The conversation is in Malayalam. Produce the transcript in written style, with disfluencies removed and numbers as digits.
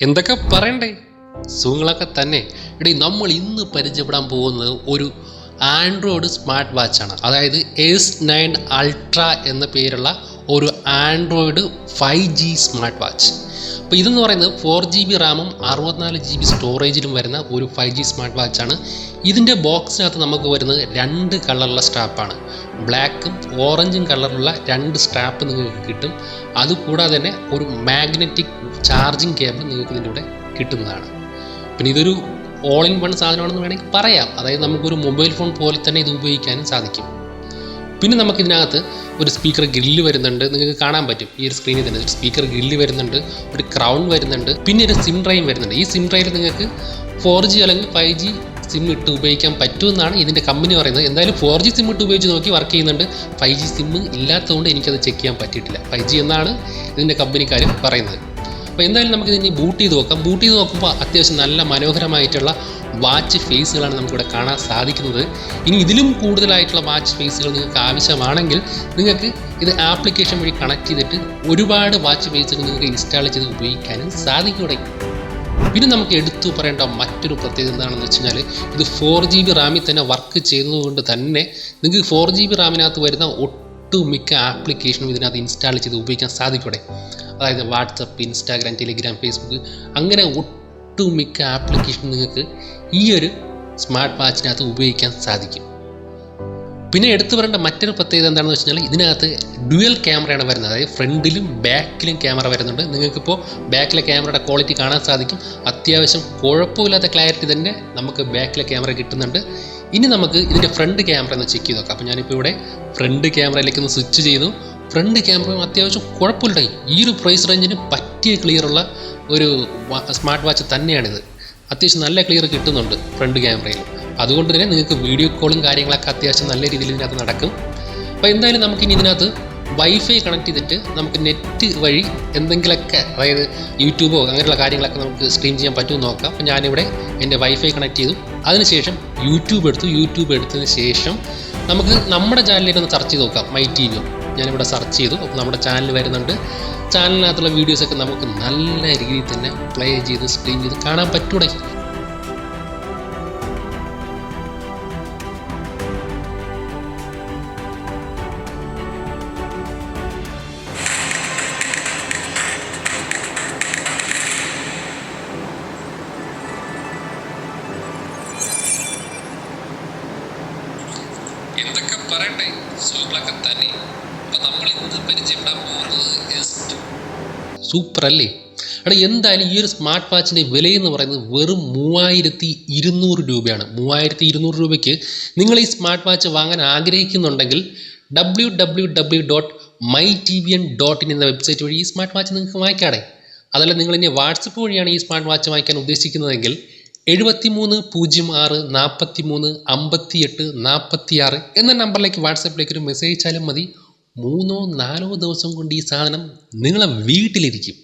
എന്തൊക്കെ പറയണ്ടേ, സുഖങ്ങളൊക്കെ തന്നെ. എടീ, നമ്മൾ ഇന്ന് പരിചയപ്പെടാൻ പോകുന്നത് ഒരു ആൻഡ്രോയിഡ് സ്മാർട്ട് വാച്ചാണ്. അതായത് S9 Ultra എന്ന പേരുള്ള ഒരു ആൻഡ്രോയിഡ് 5G സ്മാർട്ട് വാച്ച്. അപ്പോൾ ഇതെന്ന് പറയുന്നത് 4GB റാമും 64GB സ്റ്റോറേജിലും വരുന്ന ഒരു 5G സ്മാർട്ട് വാച്ചാണ്. ഇതിൻ്റെ ബോക്സിനകത്ത് നമുക്ക് വരുന്നത് 2 കളറുള്ള സ്ട്രാപ്പാണ്. ബ്ലാക്കും ഓറഞ്ചും കളറിലുള്ള 2 സ്ട്രാപ്പ് നിങ്ങൾക്ക് കിട്ടും. അതുകൂടാതെ തന്നെ ഒരു മാഗ്നറ്റിക് ചാർജിങ് കേബിൾ നിങ്ങൾക്ക് ഇതിൻ്റെ കൂടെ കിട്ടുന്നതാണ്. പിന്നെ ഇതൊരു ഓൾ ഇൻ വൺ സാധനമാണെന്ന് വേണമെങ്കിൽ പറയാം. അതായത് നമുക്കൊരു മൊബൈൽ ഫോൺ പോലെ തന്നെ ഇത് ഉപയോഗിക്കാനും സാധിക്കും. പിന്നെ നമുക്കിതിനകത്ത് ഒരു സ്പീക്കർ ഗ്രില്ല് വരുന്നുണ്ട്. നിങ്ങൾക്ക് കാണാൻ പറ്റും ഈ ഒരു സ്ക്രീനിൽ തന്നെ ഒരു സ്പീക്കർ ഗ്രില്ല് വരുന്നുണ്ട്, ഒരു ക്രൗൺ വരുന്നുണ്ട്, പിന്നെ ഒരു സിം ഡ്രൈവ് വരുന്നുണ്ട്. ഈ സിം ഡ്രൈവിൽ നിങ്ങൾക്ക് 4G അല്ലെങ്കിൽ 5G സിം ഇട്ട് ഉപയോഗിക്കാൻ പറ്റുമെന്നാണ് ഇതിൻ്റെ കമ്പനി പറയുന്നത്. എന്തായാലും 4G സിം ഇട്ട് ഉപയോഗിച്ച് നോക്കി വർക്ക് ചെയ്യുന്നുണ്ട്. 5G സിം ഇല്ലാത്തതുകൊണ്ട് എനിക്കത് ചെക്ക് ചെയ്യാൻ പറ്റിയിട്ടില്ല. 5G എന്നാണ് ഇതിൻ്റെ കമ്പനിക്കാർ പറയുന്നത്. അപ്പോൾ എന്തായാലും നമുക്കിതിനി ബൂട്ട് ചെയ്ത് നോക്കാം. ബൂട്ട് ചെയ്ത് നോക്കുമ്പോൾ അത്യാവശ്യം നല്ല മനോഹരമായിട്ടുള്ള വാച്ച് ഫേസുകളാണ് നമുക്കിവിടെ കാണാൻ സാധിക്കുന്നത്. ഇനി ഇതിലും കൂടുതലായിട്ടുള്ള വാച്ച് ഫേസുകൾ നിങ്ങൾക്ക് ആവശ്യമാണെങ്കിൽ നിങ്ങൾക്ക് ഇത് ആപ്ലിക്കേഷൻ വഴി കണക്ട് ചെയ്തിട്ട് ഒരുപാട് വാച്ച് ഫേസുകൾ നിങ്ങൾക്ക് ഇൻസ്റ്റാൾ ചെയ്ത് ഉപയോഗിക്കാനും സാധിക്കൂടെ. പിന്നെ നമുക്ക് എടുത്തു പറയേണ്ട മറ്റൊരു പ്രത്യേകത എന്താണെന്ന് വെച്ച് കഴിഞ്ഞാൽ ഇത് 4GB റാമിൽ തന്നെ വർക്ക് ചെയ്യുന്നതുകൊണ്ട് തന്നെ നിങ്ങൾക്ക് 4GB റാമിനകത്ത് വരുന്ന ഒട്ടുമിക്ക ആപ്ലിക്കേഷനും ഇതിനകത്ത് ഇൻസ്റ്റാൾ ചെയ്ത് ഉപയോഗിക്കാൻ സാധിക്കൂടെ. അതായത് വാട്സപ്പ്, ഇൻസ്റ്റാഗ്രാം, ടെലിഗ്രാം, ഫേസ്ബുക്ക്, അങ്ങനെ ഒട്ടുമിക്ക ആപ്ലിക്കേഷൻ നിങ്ങൾക്ക് ഈ ഒരു സ്മാർട്ട് വാച്ചിനകത്ത് ഉപയോഗിക്കാൻ സാധിക്കും. പിന്നെ എടുത്തു പറയേണ്ട മറ്റൊരു പ്രത്യേകത എന്താണെന്ന് വെച്ച് കഴിഞ്ഞാൽ ഇതിനകത്ത് ഡ്യുവൽ ക്യാമറയാണ് വരുന്നത്. അതായത് ഫ്രണ്ടിലും ബാക്കിലും ക്യാമറ വരുന്നുണ്ട്. നിങ്ങൾക്കിപ്പോൾ ബാക്കിലെ ക്യാമറയുടെ ക്വാളിറ്റി കാണാൻ സാധിക്കും. അത്യാവശ്യം കുഴപ്പമില്ലാത്ത ക്ലാരിറ്റി തന്നെ നമുക്ക് ബാക്കിലെ ക്യാമറ കിട്ടുന്നുണ്ട്. ഇനി നമുക്ക് ഇതിൻ്റെ ഫ്രണ്ട് ക്യാമറ ഒന്ന് ചെക്ക് ചെയ്ത് നോക്കാം. അപ്പോൾ ഞാനിപ്പോൾ ഇവിടെ ഫ്രണ്ട് ക്യാമറയിലേക്ക് ഒന്ന് സ്വിച്ച് ചെയ്തു. ഫ്രണ്ട് ക്യാമറയും അത്യാവശ്യം കുഴപ്പമില്ല. ഈ ഒരു പ്രൈസ് റേഞ്ചിന് പറ്റിയ ക്ലിയറുള്ള ഒരു സ്മാർട്ട് വാച്ച് തന്നെയാണിത്. അത്യാവശ്യം നല്ല ക്ലിയർ കിട്ടുന്നുണ്ട് ഫ്രണ്ട് ക്യാമറയിൽ. അതുകൊണ്ട് തന്നെ നിങ്ങൾക്ക് വീഡിയോ കോളും കാര്യങ്ങളൊക്കെ അത്യാവശ്യം നല്ല രീതിയിൽ ഇതിനകത്ത് നടക്കും. അപ്പോൾ എന്തായാലും നമുക്കിനി ഇതിനകത്ത് വൈഫൈ കണക്ട് ചെയ്തിട്ട് നമുക്ക് നെറ്റ് വഴി എന്തെങ്കിലുമൊക്കെ, അതായത് യൂട്യൂബോ അങ്ങനെയുള്ള കാര്യങ്ങളൊക്കെ നമുക്ക് സ്ട്രീം ചെയ്യാൻ പറ്റുമെന്ന് നോക്കാം. അപ്പോൾ ഞാനിവിടെ എൻ്റെ വൈഫൈ കണക്ട് ചെയ്തു. അതിനുശേഷം യൂട്യൂബ് എടുത്തതിന് ശേഷം നമുക്ക് നമ്മുടെ ചാനലിലൊന്ന് സെർച്ച് ചെയ്ത് നോക്കാം. മൈ ടി വി ഞാനിവിടെ സെർച്ച് ചെയ്തു. അപ്പോൾ നമ്മുടെ ചാനൽ വരുന്നുണ്ട്. ചാനലിനകത്തുള്ള വീഡിയോസൊക്കെ നമുക്ക് നല്ല രീതിയിൽ തന്നെ പ്ലേ ചെയ്ത് സ്ട്രീം ചെയ്ത് കാണാൻ പറ്റൂടെ. എന്തൊക്കെ പറയണ്ടേ, സുഖങ്ങളൊക്കെ തന്നെ. അപ്പം നമ്മൾ ഇന്ന് പരിചയപ്പെടാൻ പോകുന്നത് സൂപ്പർ അല്ലേ. എടാ, എന്തായാലും ഈ ഒരു സ്മാർട്ട് വാച്ചിൻ്റെ വിലയെന്ന് പറയുന്നത് വെറും 3200 രൂപയാണ്. 3200 രൂപയ്ക്ക് നിങ്ങൾ ഈ സ്മാർട്ട് വാച്ച് വാങ്ങാൻ ആഗ്രഹിക്കുന്നുണ്ടെങ്കിൽ www.mytvn.in എന്ന വെബ്സൈറ്റ് വഴി ഈ സ്മാർട്ട് വാച്ച് നിങ്ങൾക്ക് വാങ്ങിക്കാടെ. അതല്ല നിങ്ങൾ ഇനി വാട്സപ്പ് വഴിയാണ് ഈ സ്മാർട്ട് വാച്ച് വാങ്ങിക്കാൻ ഉദ്ദേശിക്കുന്നതെങ്കിൽ 7306435846 എന്ന നമ്പറിലേക്ക് വാട്സപ്പിലേക്ക് ഒരു മെസ്സേജ് അയച്ചാലും മതി. 3-4 ദിവസം കൊണ്ട് ഈ സാധനം നിങ്ങളെ വീട്ടിലിരിക്കും.